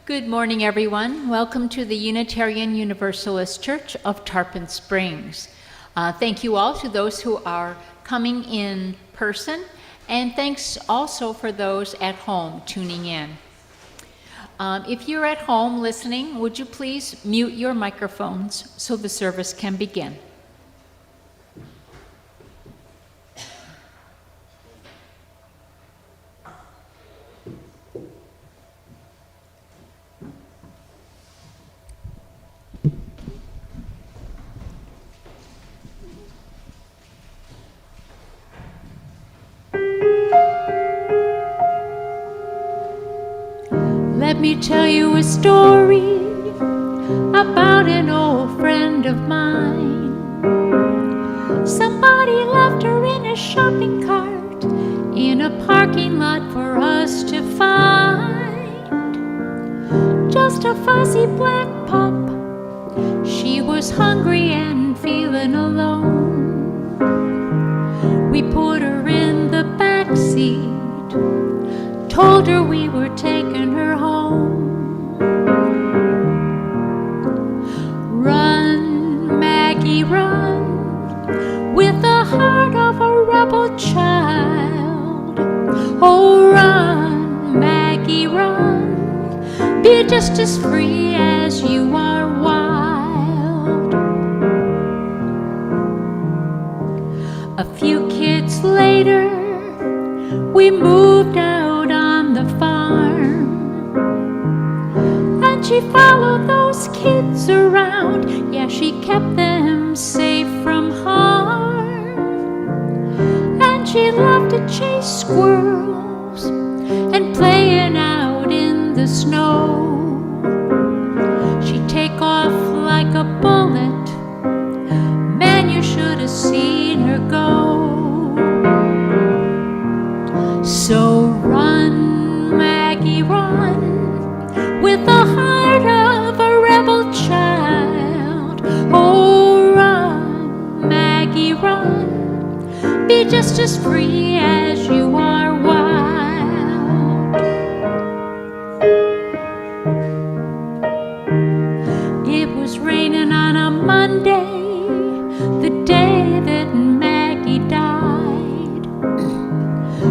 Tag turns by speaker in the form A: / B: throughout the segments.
A: Good morning, everyone. Welcome to the Unitarian Universalist Church of Tarpon Springs. Thank you all to those who are coming in person, and thanks also for those at home tuning in. If you're at home listening, would you please mute your microphones so the service can begin? Let me tell you a story about an old friend of mine. Somebody left her in a shopping cart in a parking lot for us to find. Just a fuzzy black pup. She was hungry and feeling alone. We put her in the back seat, told her we were taking her home. Run, Maggie, run, with the heart of a rebel child. Oh, run, Maggie, run, be just as free as you are wild. A few kids later, we moved out on the farm, and she followed those kids around. Yeah, she kept them safe from harm, and she loved to chase squirrels and playing out in the snow. She'd take off like a bullet. Man, you should have seen her go. So run, Maggie, run, with the heart of a rebel child. Oh, run, Maggie, run, be just as free as you are wild. It was raining on a Monday, the day that Maggie died.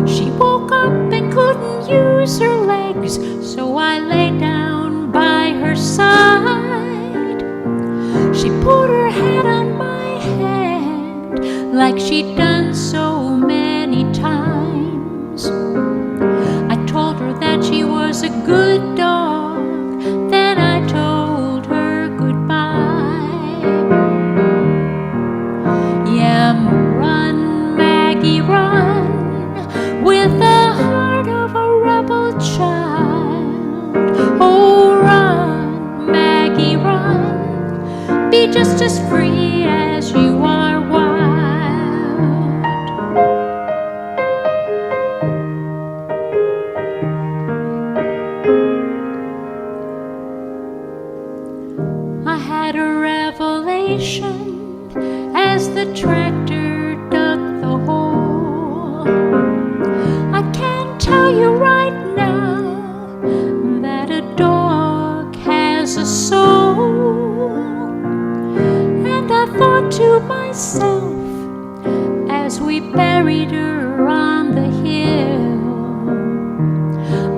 A: She woke up and couldn't use her legs, so I lay down by her side. She put her head on my head like she'd done so many times. I told her that she was a good dog, then I told her goodbye. Yeah, run, Maggie, run, with the heart of a rebel child. Oh, run, Maggie, run, be just as free as you are wild. I had a revelation as the tractor dug the hole. I can tell you right now that a dog has a soul. And I thought to myself as we buried her on the hill,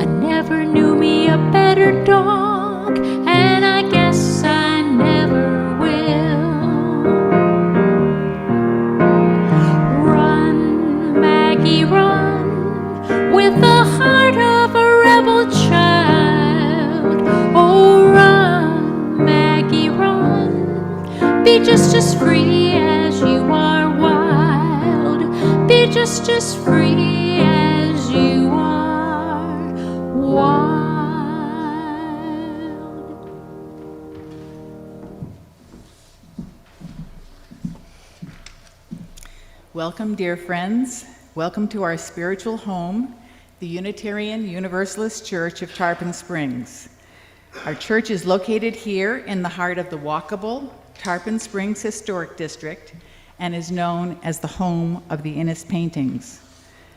A: I never knew me a better dog, and I guess I never will. Run, Maggie, run, with the heart of a rebel child. Oh, run, Maggie, run, be just as free as you are wild. Be just as free as you are wild.
B: Welcome, dear friends. Welcome to our spiritual home, the Unitarian Universalist Church of Tarpon Springs. Our church is located here in the heart of the walkable Tarpon Springs Historic District and is known as the home of the Innes paintings.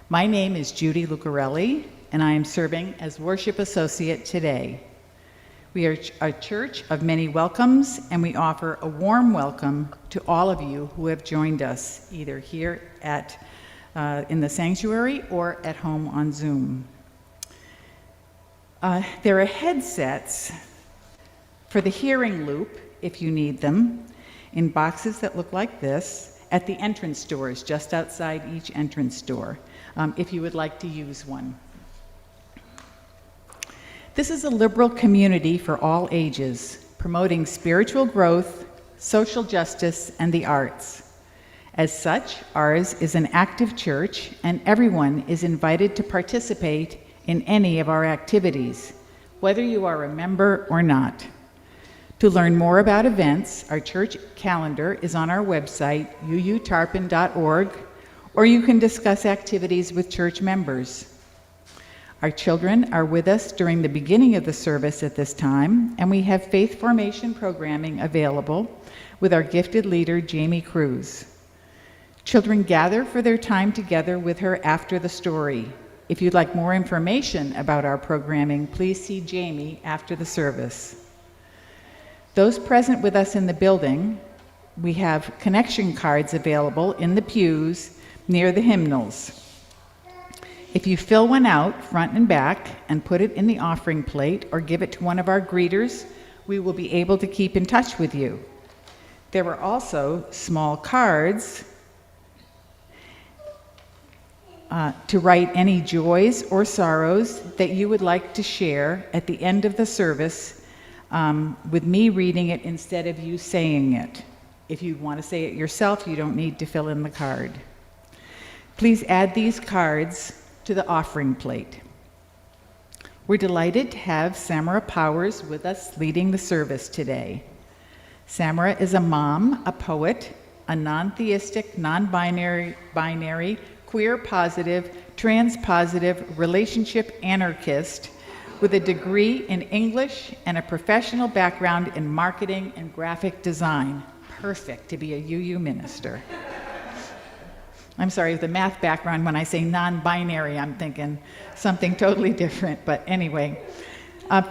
B: My name is Judy Lucarelli, and I am serving as worship associate today. We are a church of many welcomes, and we offer a warm welcome to all of you who have joined us, either here in the sanctuary or at home on Zoom. There are headsets for the hearing loop, if you need them, in boxes that look like this at the entrance doors, just outside each entrance door, if you would like to use one. This is a liberal community for all ages, promoting spiritual growth, social justice, and the arts. As such, ours is an active church, and everyone is invited to participate in any of our activities, whether you are a member or not. To learn more about events, our church calendar is on our website, uutarpon.org, or you can discuss activities with church members. Our children are with us during the beginning of the service at this time, and we have faith formation programming available with our gifted leader, Jami Cruz. Children gather for their time together with her after the story. If you'd like more information about our programming, please see Jami after the service. Those present with us in the building, we have connection cards available in the pews near the hymnals. If you fill one out, front and back, and put it in the offering plate or give it to one of our greeters, we will be able to keep in touch with you. There are also small cards to write any joys or sorrows that you would like to share at the end of the service, with me reading it instead of you saying it. If you want to say it yourself, you don't need to fill in the card. Please add these cards to the offering plate. We're delighted to have Samara Powers with us leading the service today. Samara is a mom, a poet, a non-theistic, non-binary, queer-positive, trans-positive, relationship anarchist with a degree in English and a professional background in marketing and graphic design. Perfect to be a UU minister. I'm sorry, with a math background, when I say non-binary, I'm thinking something totally different, but anyway.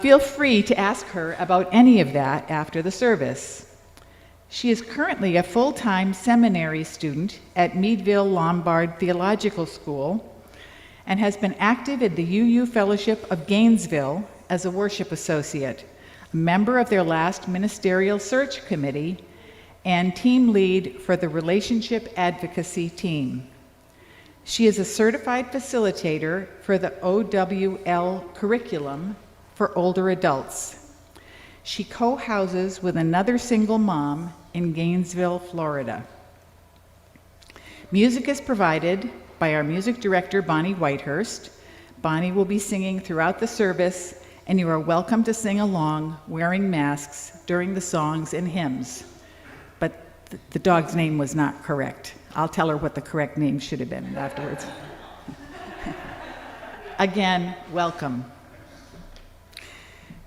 B: Feel free to ask her about any of that after the service. She is currently a full-time seminary student at Meadville Lombard Theological School and has been active in the UU Fellowship of Gainesville as a worship associate, a member of their last Ministerial Search Committee, and team lead for the Relationship Advocacy Team. She is a certified facilitator for the OWL curriculum for older adults. She co-houses with another single mom in Gainesville, Florida. Music is provided by our music director, Bonnie Whitehurst. Bonnie will be singing throughout the service, and you are welcome to sing along wearing masks during the songs and hymns. But the dog's name was not correct. I'll tell her what the correct name should have been afterwards. Again, welcome.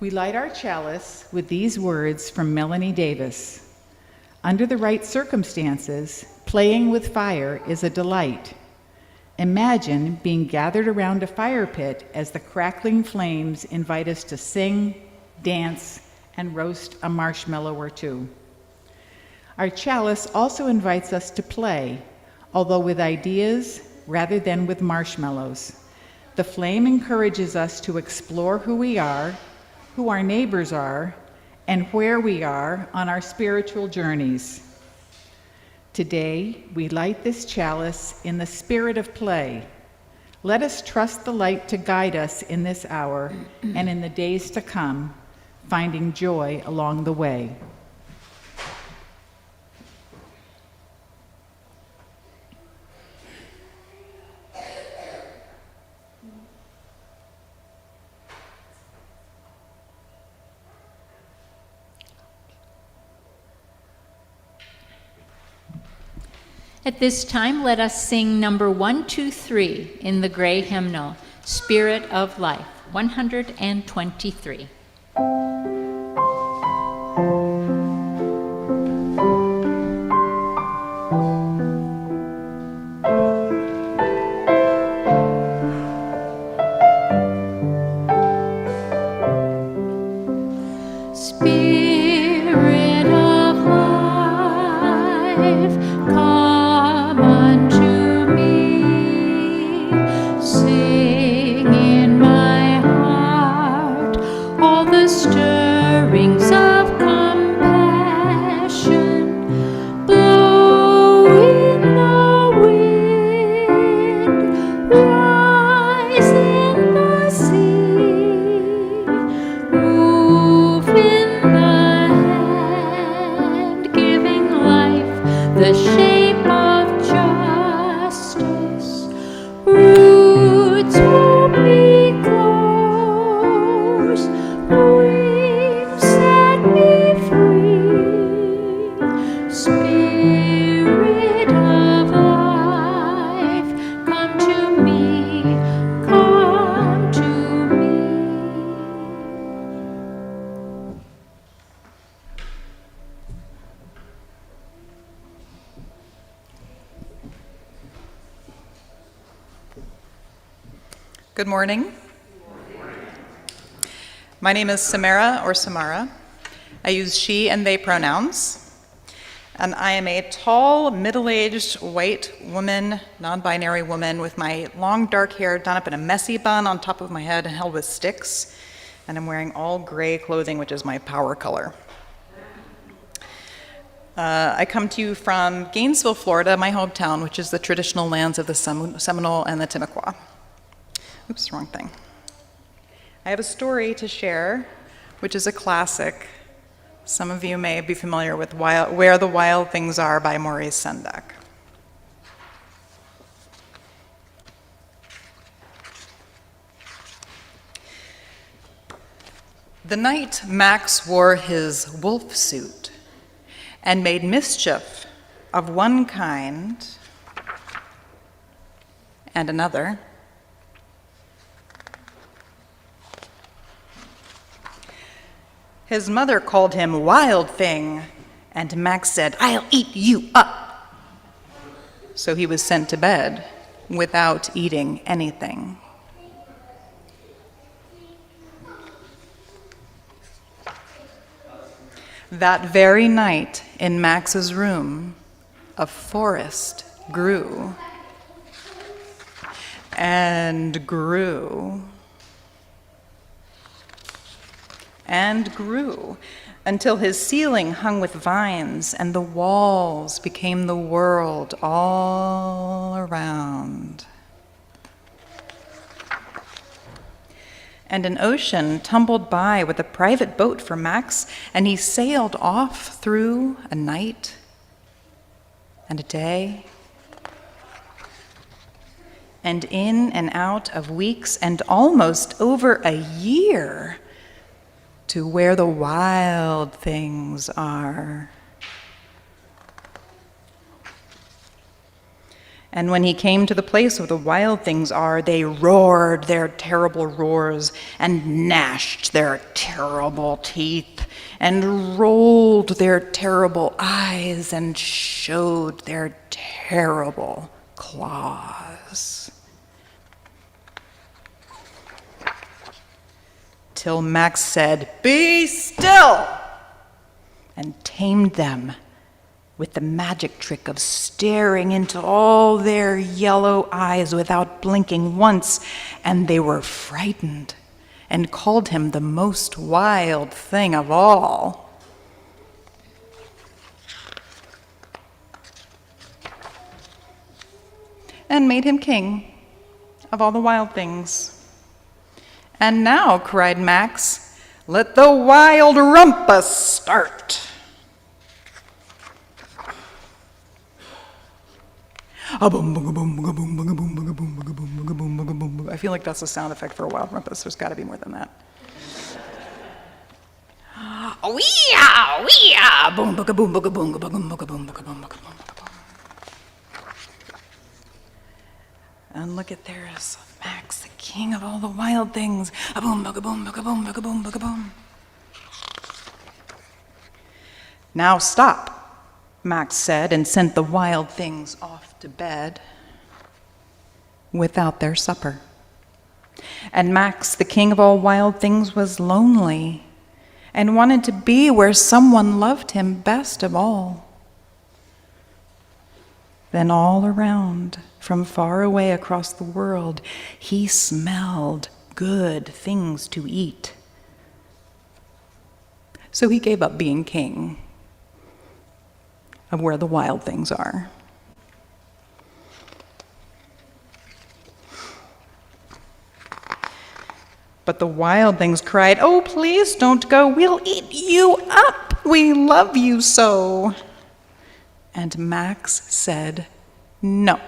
B: We light our chalice with these words from Melanie Davis. Under the right circumstances, playing with fire is a delight. Imagine being gathered around a fire pit as the crackling flames invite us to sing, dance, and roast a marshmallow or two. Our chalice also invites us to play, although with ideas rather than with marshmallows. The flame encourages us to explore who we are, who our neighbors are, and where we are on our spiritual journeys. Today, we light this chalice in the spirit of play. Let us trust the light to guide us in this hour and in the days to come, finding joy along the way.
A: At this time, let us sing number 123 in the gray hymnal, Spirit of Life, 123.
C: Good morning. My name is Samara or Samara. I use she and they pronouns. And I am a tall, middle-aged, white woman, non-binary woman with my long dark hair done up in a messy bun on top of my head and held with sticks. And I'm wearing all gray clothing, which is my power color. I come to you from Gainesville, Florida, my hometown, which is the traditional lands of the Seminole and the Timucua. Oops, wrong thing. I have a story to share, which is a classic. Some of you may be familiar with Where the Wild Things Are by Maurice Sendak. The night Max wore his wolf suit and made mischief of one kind and another, his mother called him Wild Thing, and Max said, "I'll eat you up." So he was sent to bed without eating anything. That very night in Max's room, a forest grew and grew and grew until his ceiling hung with vines and the walls became the world all around. And an ocean tumbled by with a private boat for Max, and he sailed off through a night and a day, and in and out of weeks and almost over a year, to where the wild things are. And when he came to the place where the wild things are, they roared their terrible roars and gnashed their terrible teeth and rolled their terrible eyes and showed their terrible claws. Till Max said, "Be still," and tamed them with the magic trick of staring into all their yellow eyes without blinking once, and they were frightened and called him the most wild thing of all. And made him king of all the wild things. "And now," cried Max, "let the wild rumpus start." I feel like that's a sound effect for a wild rumpus. There's got to be more than that. Wee-ah, wee-ah, boom, booga, boom, booga, boom, booga, boom, booga, boom, booga, boom, booga, boom, booga, boom. And look at there's Max, the king of all the wild things. A boom, booga, boom, booga, boom, booga, boom, booga, boom. "Now stop," Max said, and sent the wild things off to bed without their supper. And Max, the king of all wild things, was lonely and wanted to be where someone loved him best of all. Then all around, from far away across the world, he smelled good things to eat. So he gave up being king of where the wild things are. But the wild things cried, "Oh, please don't go. We'll eat you up. We love you so." And Max said, "No."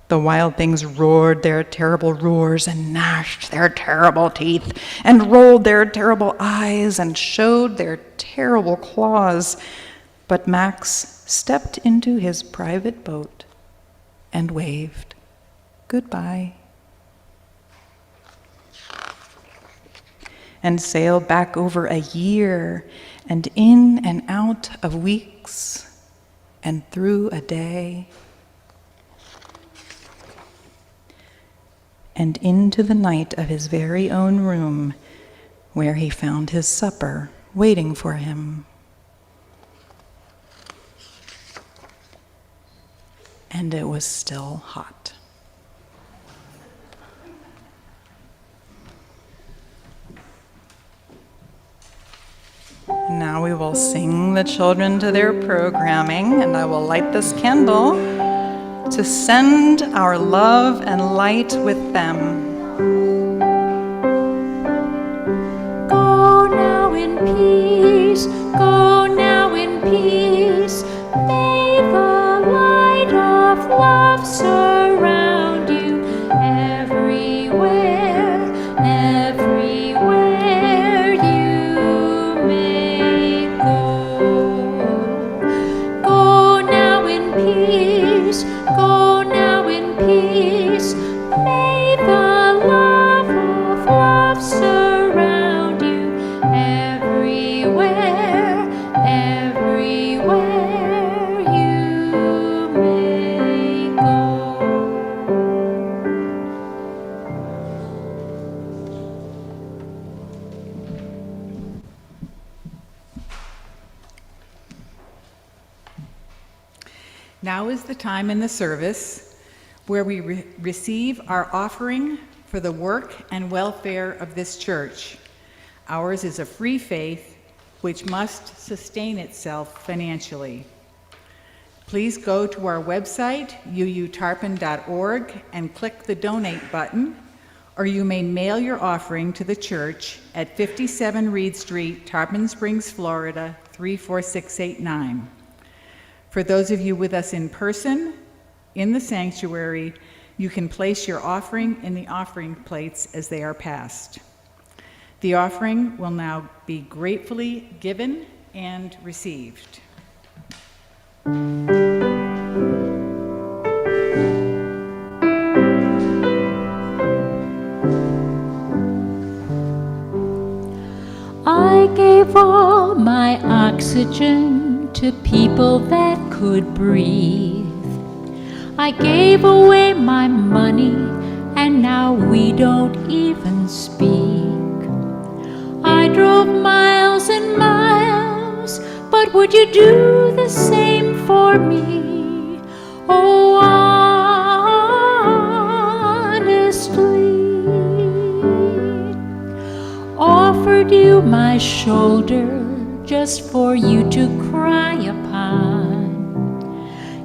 C: The wild things roared their terrible roars and gnashed their terrible teeth and rolled their terrible eyes and showed their terrible claws. But Max stepped into his private boat and waved goodbye and sailed back over a year and in and out of weeks and through a day. and into the night of his very own room, where he found his supper waiting for him. And it was still hot. Now we will sing the children to their programming, and I will light this candle to send our love and light with them.
A: Go now in peace, go now in peace. May the light of love surround you everywhere, everywhere you may go. Go now in peace, go now in peace. May the love of love surround you everywhere, everywhere you may go.
B: Now is the time in the service where we receive our offering for the work and welfare of this church. Ours is a free faith which must sustain itself financially. Please go to our website, uutarpon.org, and click the donate button, or you may mail your offering to the church at 57 Reed Street, Tarpon Springs, Florida, 34689. For those of you with us in person, in the sanctuary, you can place your offering in the offering plates as they are passed. The offering will now be gratefully given and received.
A: I gave all my oxygen to people that could breathe. I gave away my money, and now we don't even speak. I drove miles and miles, but would you do the same for me? Oh, honestly. Offered you my shoulder just for you to cry upon.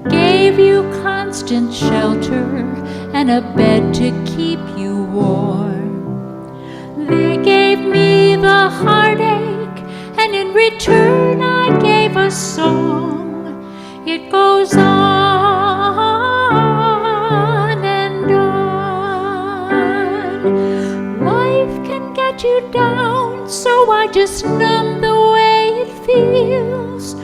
A: Gave you constant shelter and a bed to keep you warm. They gave me the heartache, and in return I gave a song. It goes on and on. Life can get you down, so I just numb the way it feels.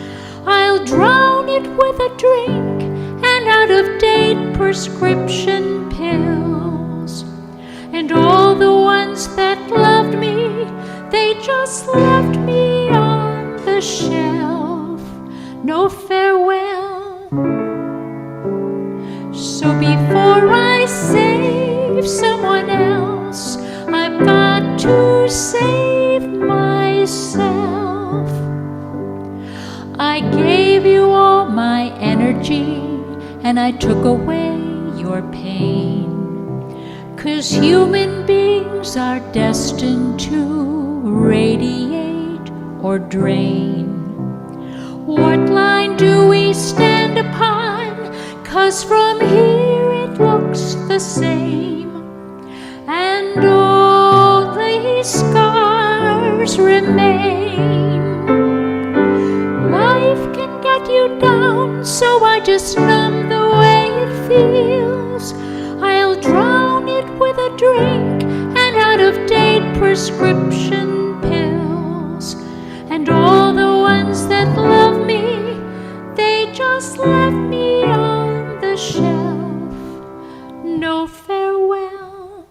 A: I'll drown it with a drink and out-of-date prescription pills. And all the ones that loved me, they just left me on the shelf. No farewell. So before I save someone else, I've got to save myself. I gave you all my energy, and I took away your pain. 'Cause human beings are destined to radiate or drain. What line do we stand upon? 'Cause from here it looks the same, and only scars remain. Life can get you down, so I just numb the way it feels. I'll drown it with a drink and out-of-date prescription pills. And all the ones that love me, they just left me on the shelf. No farewell.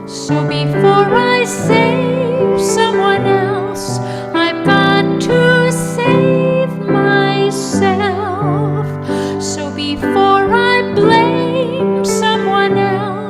A: So before I save someone else, I've got to save myself. So before I blame someone else,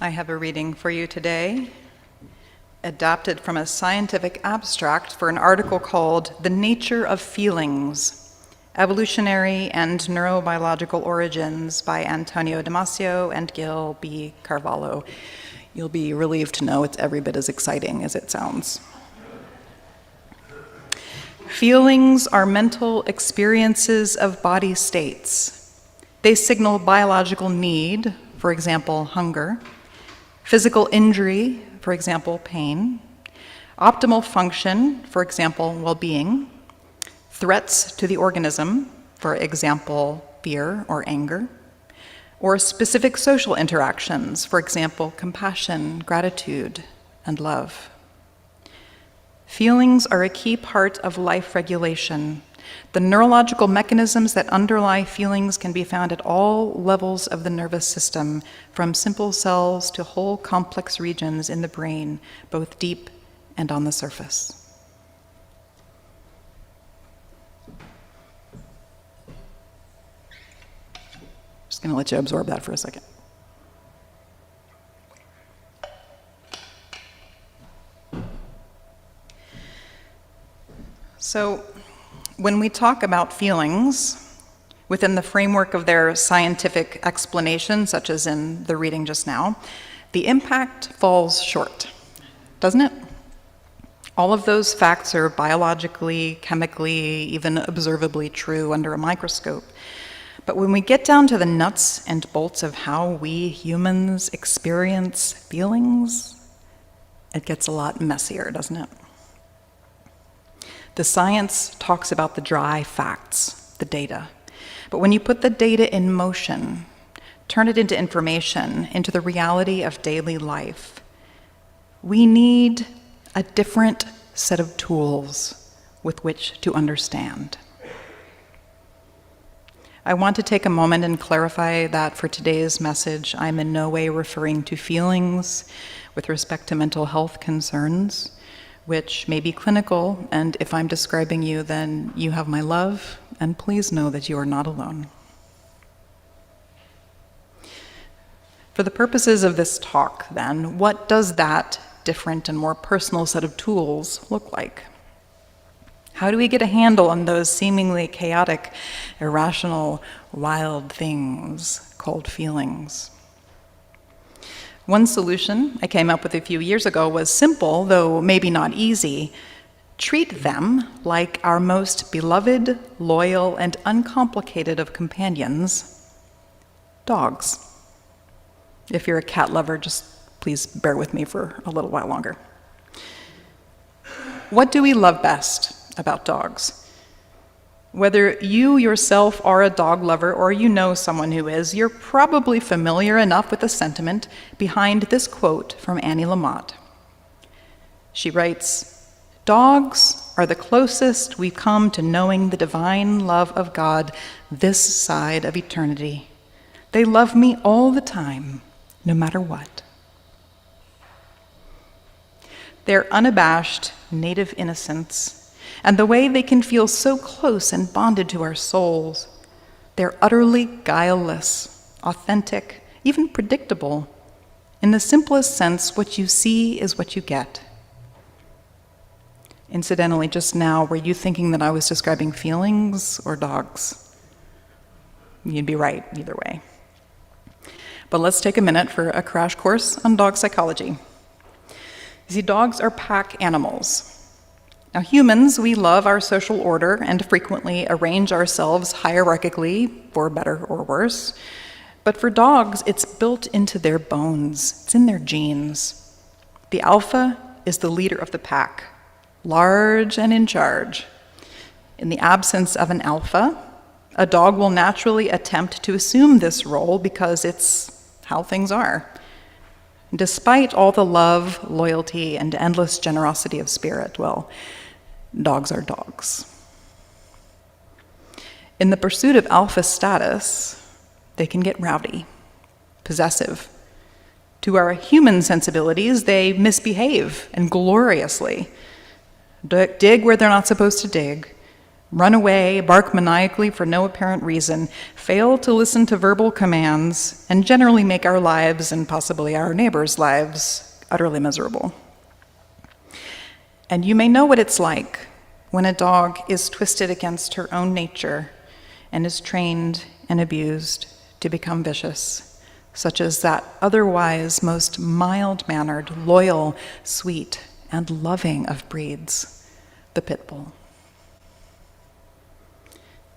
C: I have a reading for you today, adapted from a scientific abstract for an article called The Nature of Feelings, Evolutionary and Neurobiological Origins by Antonio Damasio and Gil B. Carvalho. You'll be relieved to know it's every bit as exciting as it sounds. Feelings are mental experiences of body states. They signal biological need, for example, hunger, physical injury, for example, pain, optimal function, for example, well-being, threats to the organism, for example, fear or anger, or specific social interactions, for example, compassion, gratitude, and love. Feelings are a key part of life regulation. The neurological mechanisms that underlie feelings can be found at all levels of the nervous system, from simple cells to whole complex regions in the brain, both deep and on the surface. Just going to let you absorb that for a second. So, when we talk about feelings within the framework of their scientific explanation, such as in the reading just now, the impact falls short, doesn't it? All of those facts are biologically, chemically, even observably true under a microscope. But when we get down to the nuts and bolts of how we humans experience feelings, it gets a lot messier, doesn't it? The science talks about the dry facts, the data. But when you put the data in motion, turn it into information, into the reality of daily life, we need a different set of tools with which to understand. I want to take a moment and clarify that for today's message, I'm in no way referring to feelings with respect to mental health concerns, which may be clinical, and if I'm describing you, then you have my love, and please know that you are not alone. For the purposes of this talk, then, what does that different and more personal set of tools look like? How do we get a handle on those seemingly chaotic, irrational, wild things called feelings? One solution I came up with a few years ago was simple, though maybe not easy. Treat them like our most beloved, loyal, and uncomplicated of companions, dogs. If you're a cat lover, just please bear with me for a little while longer. What do we love best about dogs? Whether you yourself are a dog lover or you know someone who is, you're probably familiar enough with the sentiment behind this quote from Annie Lamott. She writes, "Dogs are the closest we've come to knowing the divine love of God this side of eternity. They love me all the time, no matter what." Their unabashed native innocence and the way they can feel so close and bonded to our souls, they're utterly guileless, authentic, even predictable. In the simplest sense, what you see is what you get. Incidentally, just now, were you thinking that I was describing feelings or dogs? You'd be right either way. But let's take a minute for a crash course on dog psychology. You see, dogs are pack animals. Now, humans, we love our social order and frequently arrange ourselves hierarchically, for better or worse. But for dogs, it's built into their bones. It's in their genes. The alpha is the leader of the pack, large and in charge. In the absence of an alpha, a dog will naturally attempt to assume this role because it's how things are. Despite all the love, loyalty, and endless generosity of spirit, well, dogs are dogs. In the pursuit of alpha status, they can get rowdy, possessive. To our human sensibilities, they misbehave, and gloriously. Dig where they're not supposed to dig, run away, bark maniacally for no apparent reason, fail to listen to verbal commands, and generally make our lives, and possibly our neighbors' lives, utterly miserable. And you may know what it's like when a dog is twisted against her own nature and is trained and abused to become vicious, such as that otherwise most mild-mannered, loyal, sweet, and loving of breeds, the pit bull.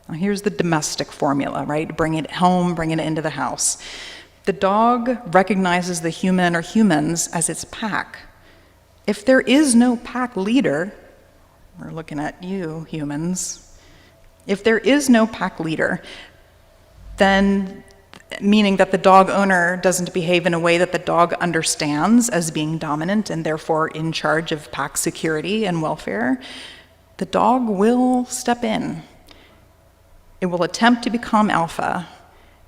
C: Now here's the domestic formula, right? Bring it home, bring it into the house. The dog recognizes the human or humans as its pack. If there is no pack leader, we're looking at you, humans. If there is no pack leader, then meaning that the dog owner doesn't behave in a way that the dog understands as being dominant and therefore in charge of pack security and welfare, the dog will step in. It will attempt to become alpha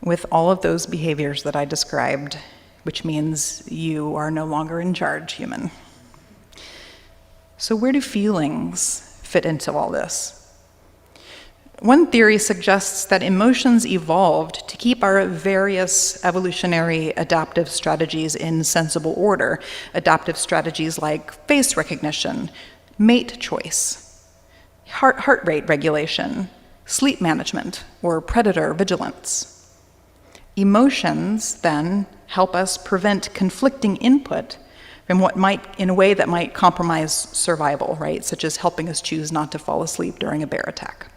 C: with all of those behaviors that I described, which means you are no longer in charge, human. So where do feelings fit into all this? One theory suggests that emotions evolved to keep our various evolutionary adaptive strategies in sensible order. Adaptive strategies like face recognition, mate choice, heart rate regulation, sleep management, or predator vigilance. Emotions, then, help us prevent conflicting input from what might, in a way that might compromise survival, right? Such as helping us choose not to fall asleep during a bear attack.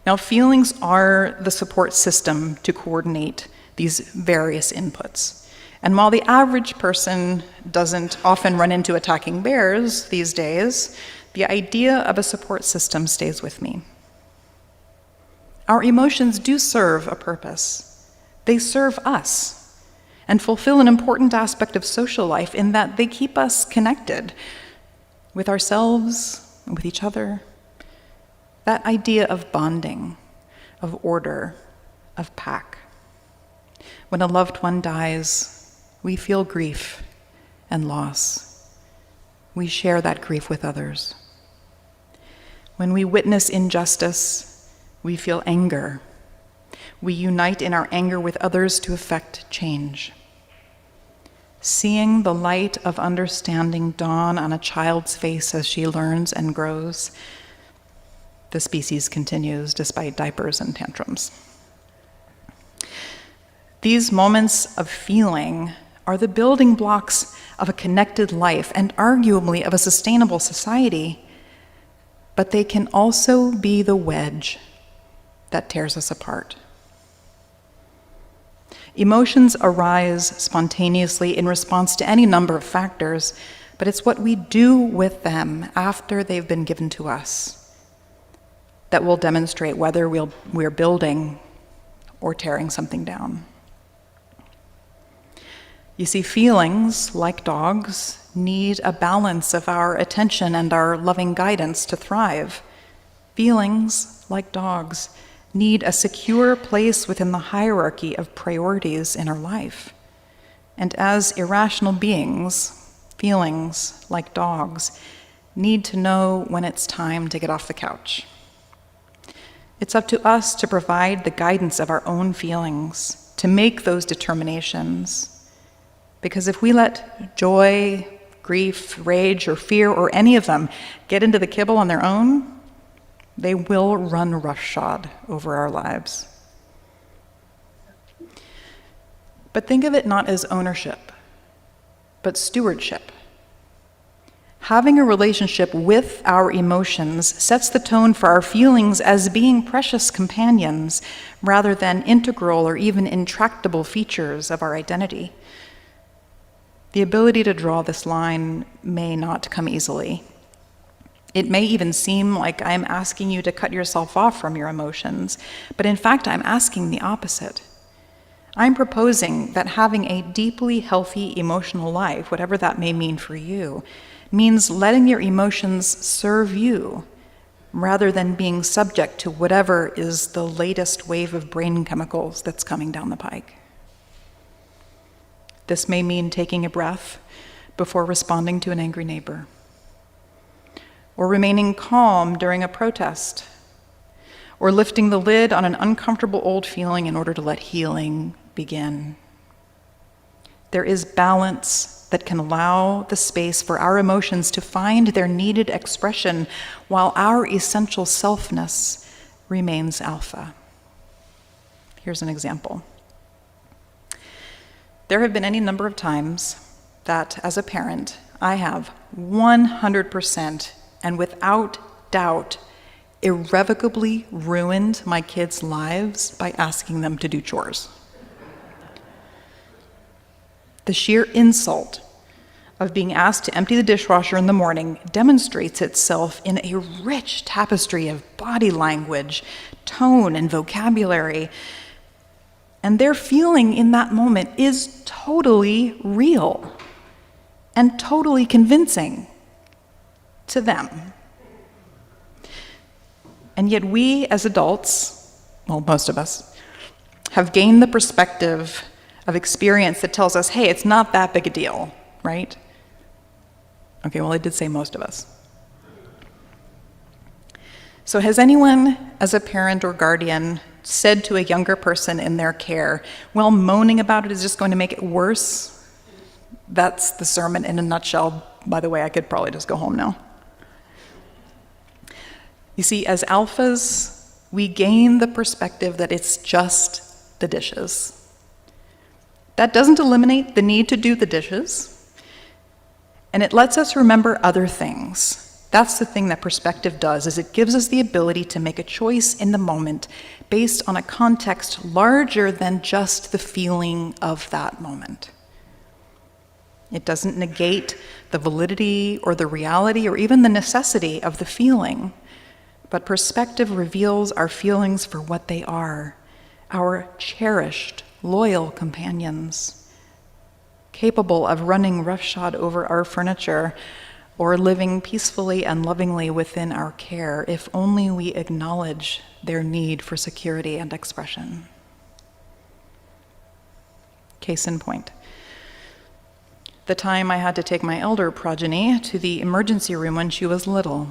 C: Now, feelings are the support system to coordinate these various inputs. And while the average person doesn't often run into attacking bears these days, the idea of a support system stays with me. Our emotions do serve a purpose. They serve us and fulfill an important aspect of social life in that they keep us connected with ourselves and with each other. That idea of bonding, of order, of pack. When a loved one dies, we feel grief and loss. We share that grief with others. When we witness injustice, we feel anger. We unite in our anger with others to effect change. Seeing the light of understanding dawn on a child's face as she learns and grows, the species continues despite diapers and tantrums. These moments of feeling are the building blocks of a connected life and arguably of a sustainable society, but they can also be the wedge that tears us apart. Emotions arise spontaneously in response to any number of factors, but it's what we do with them after they've been given to us that will demonstrate whether we're building or tearing something down. You see, feelings, like dogs, need a balance of our attention and our loving guidance to thrive. Feelings, like dogs, need a secure place within the hierarchy of priorities in our life. And as irrational beings, feelings, like dogs, need to know when it's time to get off the couch. It's up to us to provide the guidance of our own feelings, to make those determinations. Because if we let joy, grief, rage, or fear, or any of them get into the kibble on their own, they will run roughshod over our lives. But think of it not as ownership, but stewardship. Having a relationship with our emotions sets the tone for our feelings as being precious companions rather than integral or even intractable features of our identity. The ability to draw this line may not come easily. It may even seem like I'm asking you to cut yourself off from your emotions, but in fact, I'm asking the opposite. I'm proposing that having a deeply healthy emotional life, whatever that may mean for you, means letting your emotions serve you rather than being subject to whatever is the latest wave of brain chemicals that's coming down the pike. This may mean taking a breath before responding to an angry neighbor, or remaining calm during a protest, or lifting the lid on an uncomfortable old feeling in order to let healing begin. There is balance that can allow the space for our emotions to find their needed expression while our essential selfness remains alpha. Here's an example. There have been any number of times that, as a parent, I have 100% and without doubt irrevocably ruined my kids' lives by asking them to do chores. The sheer insult of being asked to empty the dishwasher in the morning demonstrates itself in a rich tapestry of body language, tone, and vocabulary. And their feeling in that moment is totally real and totally convincing to them. And yet we as adults, well, most of us, have gained the perspective of experience that tells us, hey, it's not that big a deal, right? Okay, well, I did say most of us. So has anyone, as a parent or guardian, said to a younger person in their care, well, moaning about it is just going to make it worse? That's the sermon in a nutshell. By the way, I could probably just go home now. You see, as alphas, we gain the perspective that it's just the dishes. That doesn't eliminate the need to do the dishes, and it lets us remember other things. That's the thing that perspective does, is it gives us the ability to make a choice in the moment based on a context larger than just the feeling of that moment. It doesn't negate the validity or the reality or even the necessity of the feeling, but perspective reveals our feelings for what they are, our cherished, loyal companions, capable of running roughshod over our furniture or living peacefully and lovingly within our care, if only we acknowledge their need for security and expression. Case in point. The time I had to take my elder progeny to the emergency room when she was little.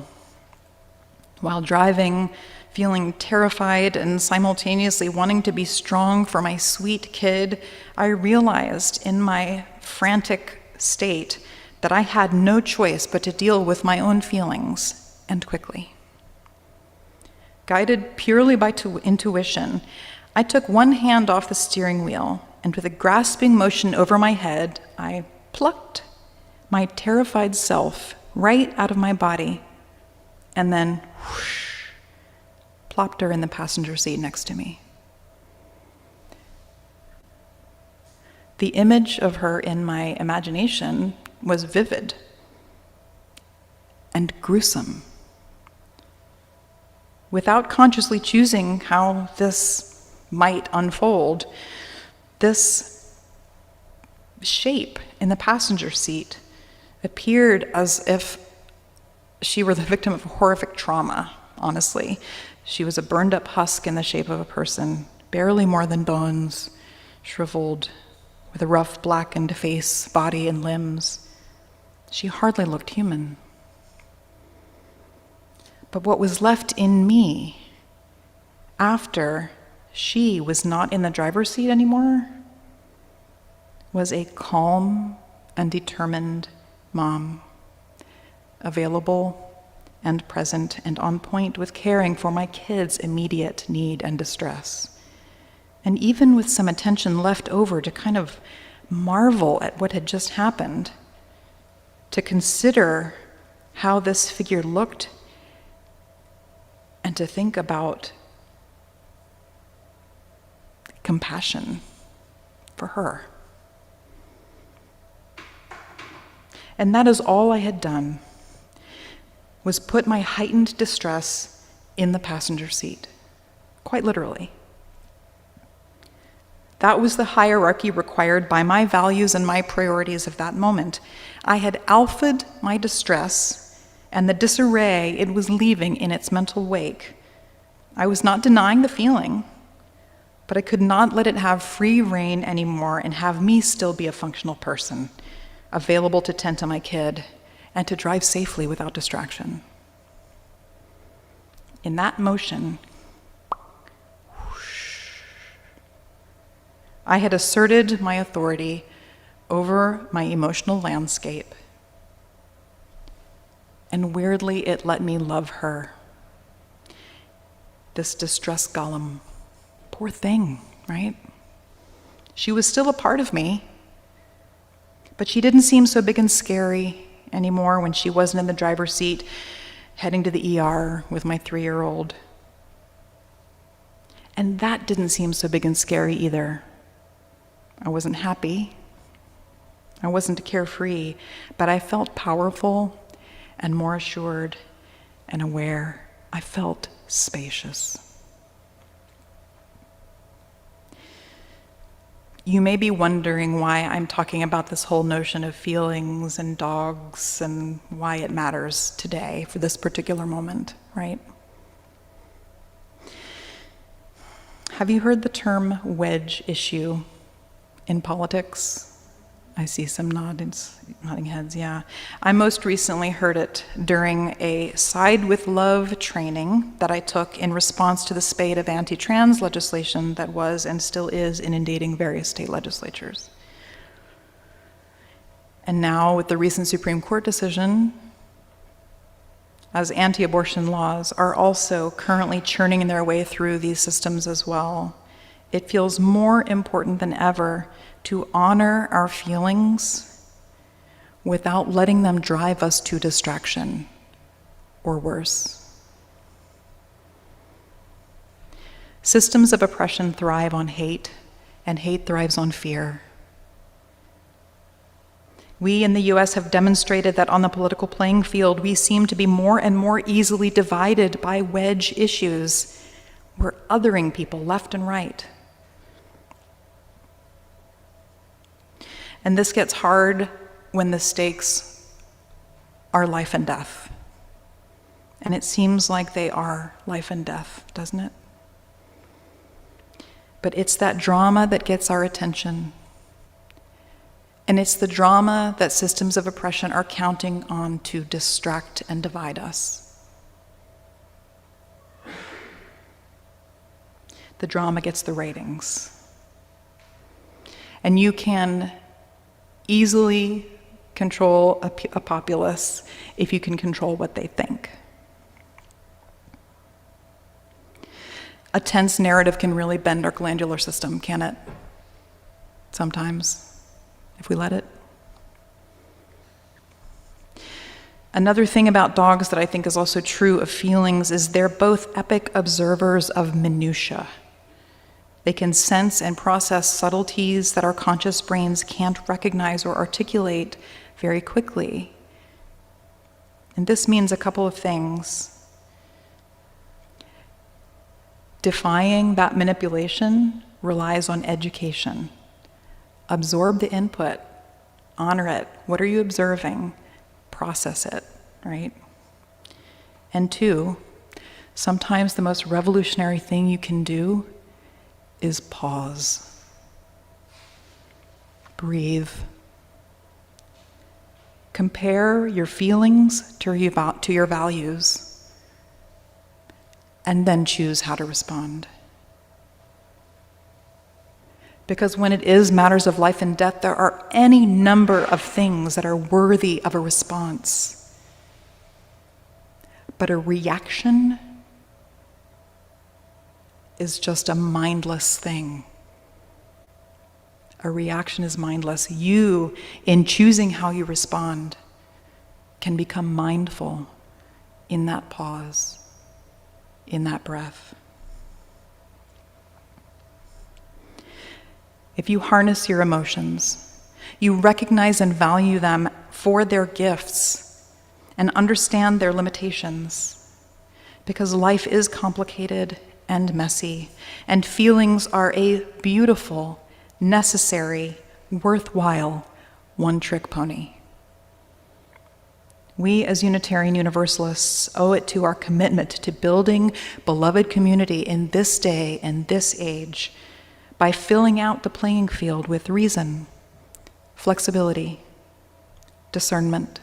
C: While driving, feeling terrified and simultaneously wanting to be strong for my sweet kid, I realized in my frantic state that I had no choice but to deal with my own feelings, and quickly. Guided purely by intuition, I took one hand off the steering wheel, and with a grasping motion over my head, I plucked my terrified self right out of my body, and then whoosh, plopped her in the passenger seat next to me. The image of her in my imagination was vivid and gruesome. Without consciously choosing how this might unfold, this shape in the passenger seat appeared as if she were the victim of horrific trauma, honestly. She was a burned up husk in the shape of a person, barely more than bones, shriveled, with a rough, blackened face, body, and limbs. She hardly looked human. But what was left in me after she was not in the driver's seat anymore was a calm and determined mom, available and present and on point with caring for my kids' immediate need and distress. And even with some attention left over to kind of marvel at what had just happened, to consider how this figure looked, and to think about compassion for her. And that is all I had done, was put my heightened distress in the passenger seat, quite literally. That was the hierarchy required by my values and my priorities of that moment. I had alpha'd my distress and the disarray it was leaving in its mental wake. I was not denying the feeling, but I could not let it have free rein anymore and have me still be a functional person, available to tend to my kid and to drive safely without distraction. in that motion, I had asserted my authority over my emotional landscape. And weirdly, it let me love her. This distressed golem. Poor thing, right? She was still a part of me, but she didn't seem so big and scary anymore when she wasn't in the driver's seat heading to the ER with my 3-year-old. And that didn't seem so big and scary either. I wasn't happy. I wasn't carefree, but I felt powerful and more assured and aware. I felt spacious. You may be wondering why I'm talking about this whole notion of feelings and dogs and why it matters today for this particular moment, right? Have you heard the term wedge issue in politics? I see some nodding heads, yeah. I most recently heard it during a Side with Love training that I took in response to the spate of anti-trans legislation that was and still is inundating various state legislatures. And now with the recent Supreme Court decision, as anti-abortion laws are also currently churning their way through these systems as well, it feels more important than ever to honor our feelings without letting them drive us to distraction or worse. Systems of oppression thrive on hate, and hate thrives on fear. We in the US have demonstrated that on the political playing field, we seem to be more and more easily divided by wedge issues. We're othering people left and right. And this gets hard when the stakes are life and death. And it seems like they are life and death, doesn't it? But it's that drama that gets our attention. And it's the drama that systems of oppression are counting on to distract and divide us. The drama gets the ratings. And you can easily control a populace if you can control what they think. A tense narrative can really bend our glandular system, can it? Sometimes, if we let it. Another thing about dogs that I think is also true of feelings is they're both epic observers of minutia. They can sense and process subtleties that our conscious brains can't recognize or articulate very quickly. And this means a couple of things. Defying that manipulation relies on education. Absorb the input, honor it. What are you observing? Process it, right? And 2, sometimes the most revolutionary thing you can do is pause. Breathe. Compare your feelings to your values, and then choose how to respond. Because when it is matters of life and death, there are any number of things that are worthy of a response. But a reaction is just a mindless thing. A reaction is mindless. You, in choosing how you respond, can become mindful in that pause, in that breath. If you harness your emotions, you recognize and value them for their gifts and understand their limitations, because life is complicated and messy, and feelings are a beautiful, necessary, worthwhile one-trick pony. We as Unitarian Universalists owe it to our commitment to building beloved community in this day and this age by filling out the playing field with reason, flexibility, discernment,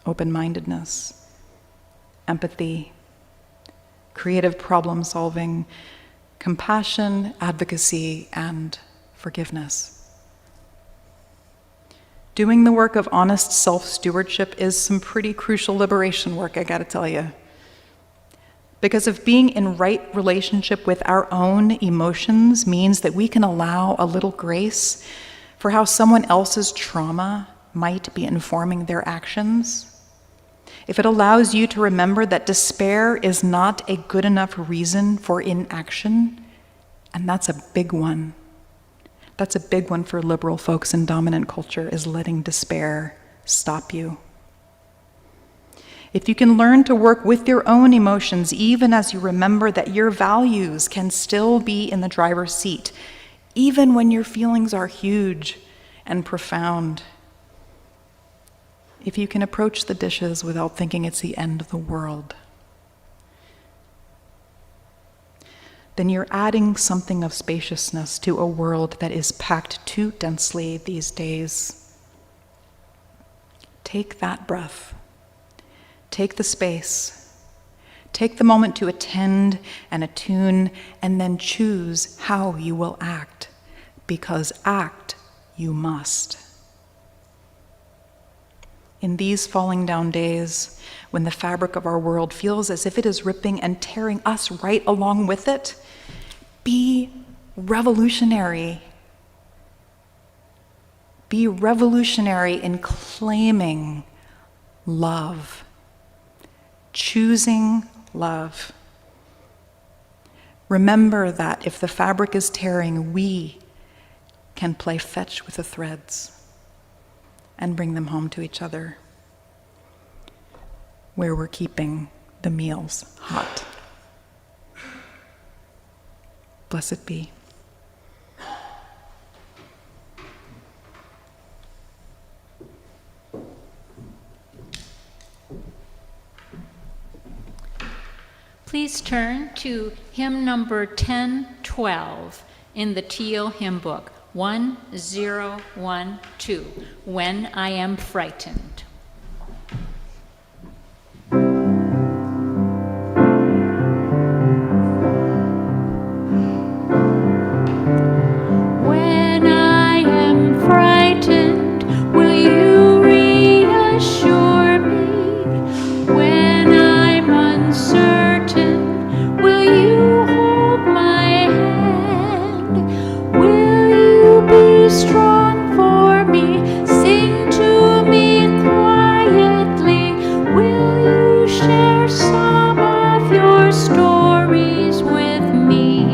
C: open-mindedness, empathy, creative problem solving, compassion, advocacy, and forgiveness. Doing the work of honest self-stewardship is some pretty crucial liberation work, I gotta tell you. Because if being in right relationship with our own emotions means that we can allow a little grace for how someone else's trauma might be informing their actions, if it allows you to remember that despair is not a good enough reason for inaction, and that's a big one. That's a big one for liberal folks in dominant culture, is letting despair stop you. If you can learn to work with your own emotions, even as you remember that your values can still be in the driver's seat, even when your feelings are huge and profound. If you can approach the dishes without thinking it's the end of the world, then you're adding something of spaciousness to a world that is packed too densely these days. Take that breath. Take the space. Take the moment to attend and attune, and then choose how you will act, because act you must. In these falling down days, when the fabric of our world feels as if it is ripping and tearing us right along with it, be revolutionary. Be revolutionary in claiming love, choosing love. Remember that if the fabric is tearing, we can play fetch with the threads and bring them home to each other, where we're keeping the meals hot. Blessed be.
A: Please turn to hymn number 1012 in the Teal hymn book, 1012, When I Am Frightened. When I am frightened, will you reassure me? When I'm uncertain, will you hold my hand? Will you be strong for me? Sing to me quietly. Will you share some of your stories with me?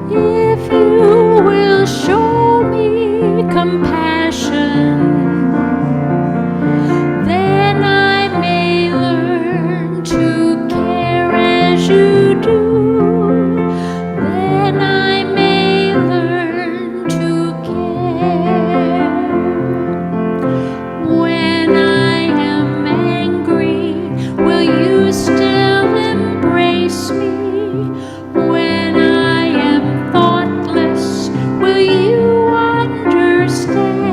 A: If you will show me compassion, then I may learn to care as you do. Then I may learn to care. When I am angry, will you still embrace me? When I am thoughtless, will you understand?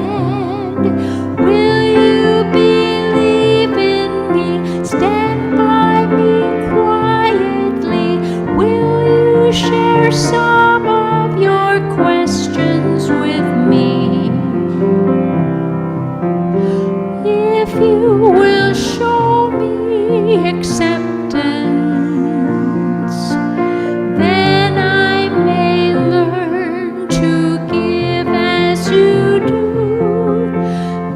A: Will you believe in me? Stand by me quietly. Will you share some of your questions with me? If you will show me acceptance, then I may learn to give as you do.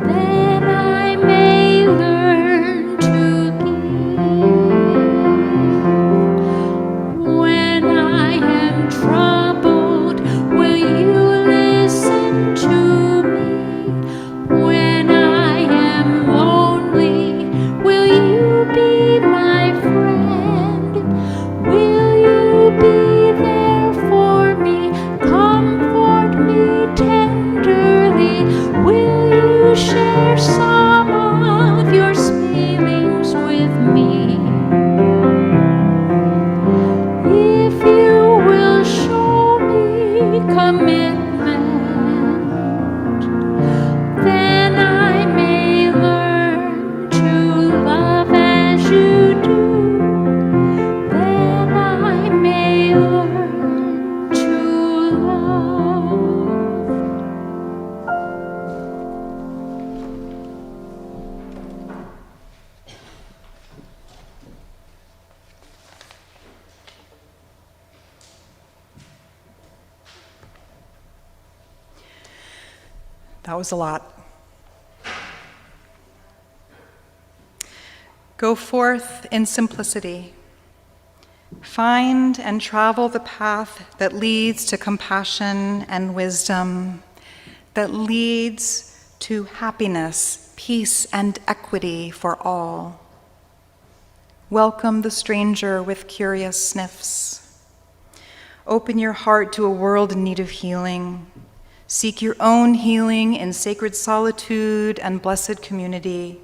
A: Then I may learn to give. When I am troubled,
C: That was a lot. Go forth in simplicity. Find and travel the path that leads to compassion and wisdom, that leads to happiness, peace, and equity for all. Welcome the stranger with curious sniffs. Open your heart to a world in need of healing. Seek your own healing in sacred solitude and blessed community,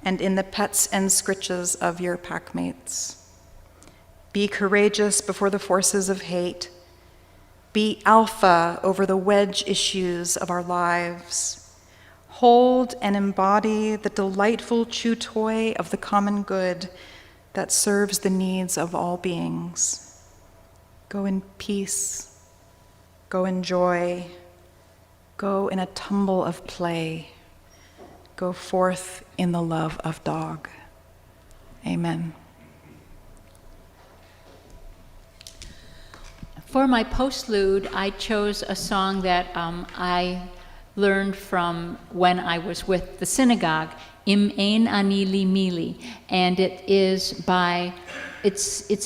C: and in the pets and scritches of your packmates. Be courageous before the forces of hate. Be alpha over the wedge issues of our lives. Hold and embody the delightful chew toy of the common good that serves the needs of all beings. Go in peace. Go in joy. Go in a tumble of play. Go forth in the love of dog. Amen.
A: For my postlude, I chose a song that I learned from when I was with the synagogue, Im Ein Ani Li Mili, and it's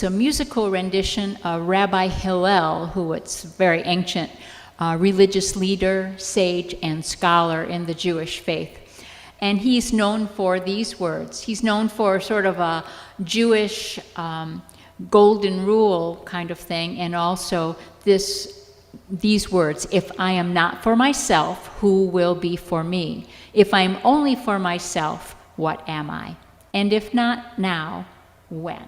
A: a musical rendition of Rabbi Hillel, who it's very ancient religious leader, sage, and scholar in the Jewish faith. And he's known for these words. He's known for sort of a Jewish golden rule kind of thing, and also these words: if I am not for myself, who will be for me? If I am only for myself, what am I? And if not now, when?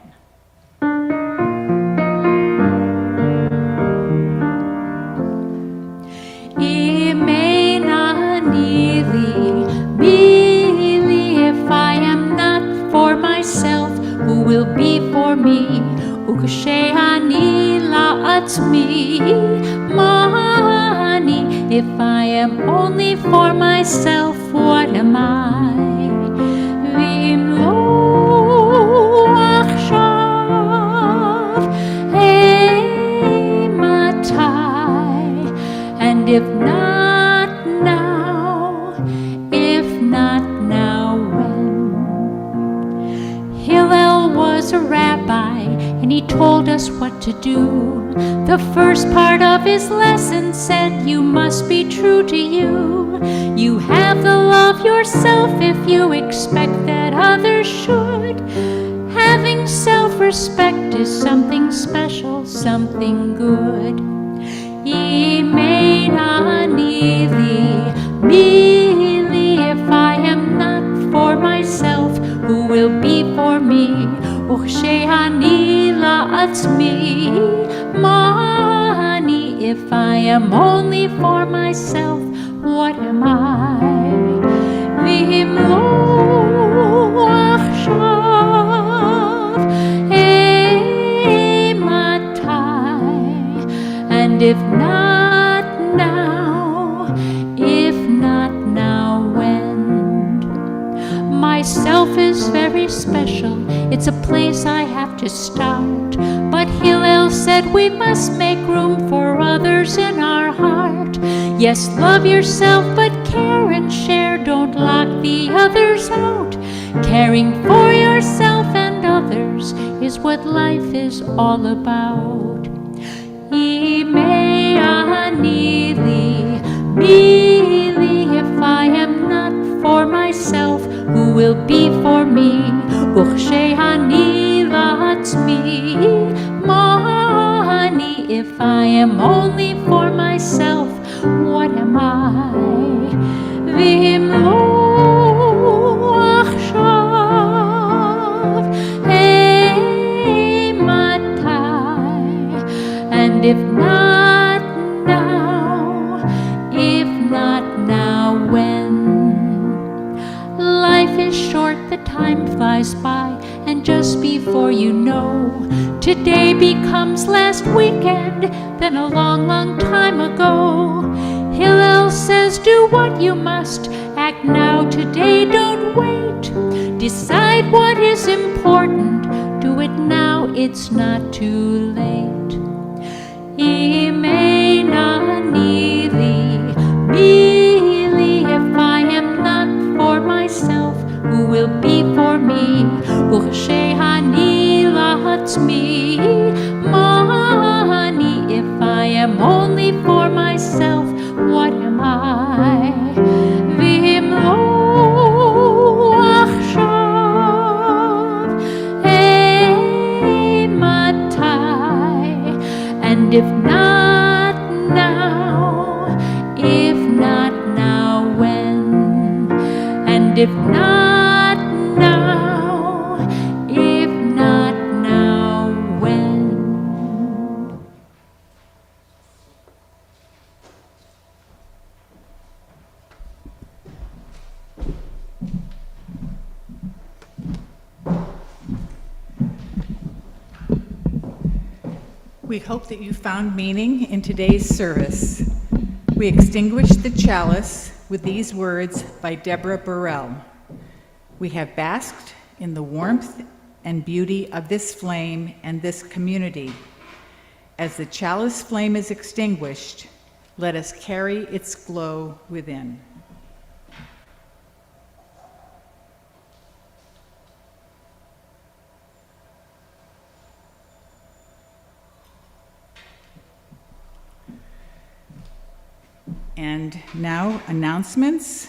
A: If I am not for myself, who will be for me? Ukshehani la'atzmi mani. If I am only for myself, what am I? V'im lo achshav matai. And if not now, if not now, when? Hillel was a rabbi, and he told us what to do. The first part of his lesson said, you must be true to you. You have to love yourself if you expect that others should. Having self-respect is something special, something good. If I am not for myself, who will be for me? Ukshehani la'atzmi mani. If I am only for myself, what am I? V'im lo achshav matai. And if not now, if not now, when? Myself is very special, it's a place I have to start. But Hillel said we must make room for others in our heart. Yes, love yourself, but care and share, don't lock the others out. Caring for yourself and others is what life is all about. If I am not for myself, who will be for me? Ukshehani la'atzmi mani. If I am only for myself, what am I? V'im lo achshav matai. And if not now, if not now, when? Life is short, the time flies by, and just before you know, today becomes last weekend, then a long, long time ago. Hillel says, do what you must, act now, today, don't wait. Decide what is important, do it now, it's not too late. Urshehani lahatmi Mahani. If I am only for myself, what am I? Vim lo achshav matai. And if not now, if not now, when? And if not now, if not now, when?
B: We hope that you found meaning in today's service. We extinguish the chalice with these words by Deborah Burrell. We have basked in the warmth and beauty of this flame and this community. As the chalice flame is extinguished, let us carry its glow within. And now, announcements.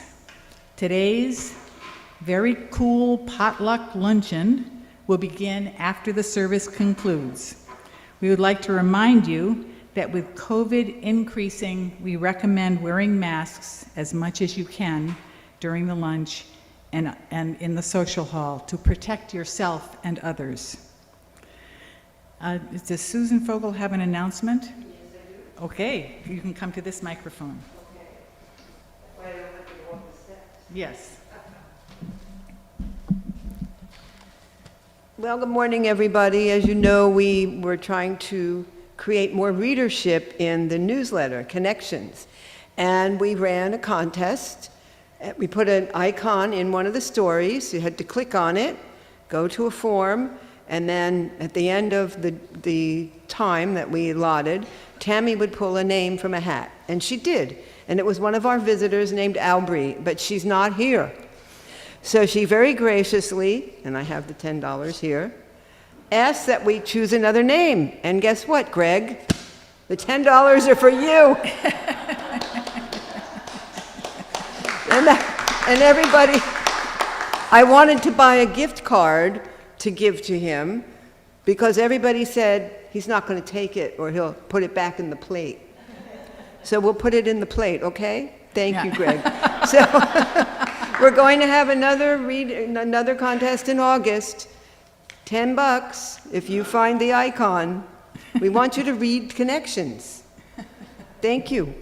B: Today's very cool potluck luncheon will begin after the service concludes. We would like to remind you that with COVID increasing, we recommend wearing masks as much as you can during the lunch and in the social hall to protect yourself and others. Does Susan Fogel have an announcement? Yes, I do. Okay, you can come to this microphone. Okay. I don't have to go up the steps. Yes.
D: Well, good morning, everybody. As you know, we were trying to create more readership in the newsletter, Connections. And we ran a contest. We put an icon in one of the stories. You had to click on it, go to a form, and then at the end of the time that we allotted, Tammy would pull a name from a hat. And she did. And it was one of our visitors named Albry, but she's not here. So she very graciously, and I have the $10 here, asked that we choose another name. And guess what, Greg? The $10 are for you. and everybody, I wanted to buy a gift card to give to him because everybody said he's not going to take it or he'll put it back in the plate. So we'll put it in the plate, okay? Thank you, Greg. So we're going to have another contest in August. $10 if you find the icon. We want you to read Connections. Thank you.